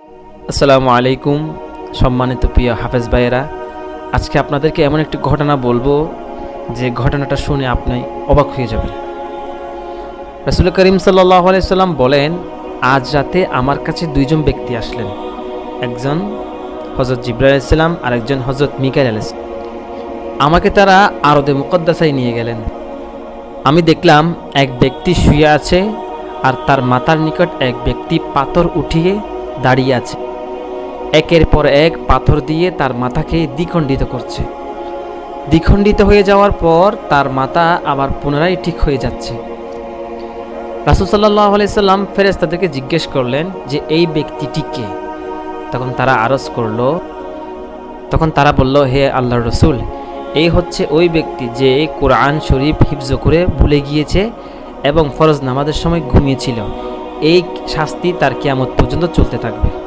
আসসালামু আলাইকুম সম্মানিত প্রিয় হাফেজ ভাইয়েরা, আজকে আপনাদেরকে এমন একটি ঘটনা বলবো যে ঘটনাটা শুনে আপনি অবাক হয়ে যাবেন। রাসূল করিম সাল্লাল্লাহু আলাইহি সাল্লাম বলেন, আজ রাতে আমার কাছে দুইজন ব্যক্তি আসলেন, একজন হযরত জিবরাইল আলাইহিস সালাম আর একজন হযরত মিকাইল আলাইহিস সালাম। আমাকে তারা আরদে মুকদ্দাসায় নিয়ে গেলেন। আমি দেখলাম এক ব্যক্তি শুয়ে আছে আর তার মাথার নিকট এক ব্যক্তি পাথর উঠিয়ে দাঁড়িয়ে আছে। একের পর এক পাথর দিয়ে তার মাথাকে দ্বিখণ্ডিত করছে। দ্বিখণ্ডিত হয়ে যাওয়ার পর তার মাথা আবার পুনরায় ঠিক হয়ে যাচ্ছে। রাসূল সাল্লাল্লাহু আলাইহি সাল্লাম ফেরেশতাদেরকে জিজ্ঞেস করলেন যে এই ব্যক্তিটি কে? তখন তারা বলল, হে আল্লাহর রাসূল, এই হচ্ছে ওই ব্যক্তি যে কোরআন শরীফ হিফজ করে ভুলে গিয়েছে এবং ফরজ নামাজের সময় ঘুমিয়েছিল। এই শাস্তি তার কিয়ামত পর্যন্ত চলতে থাকবে।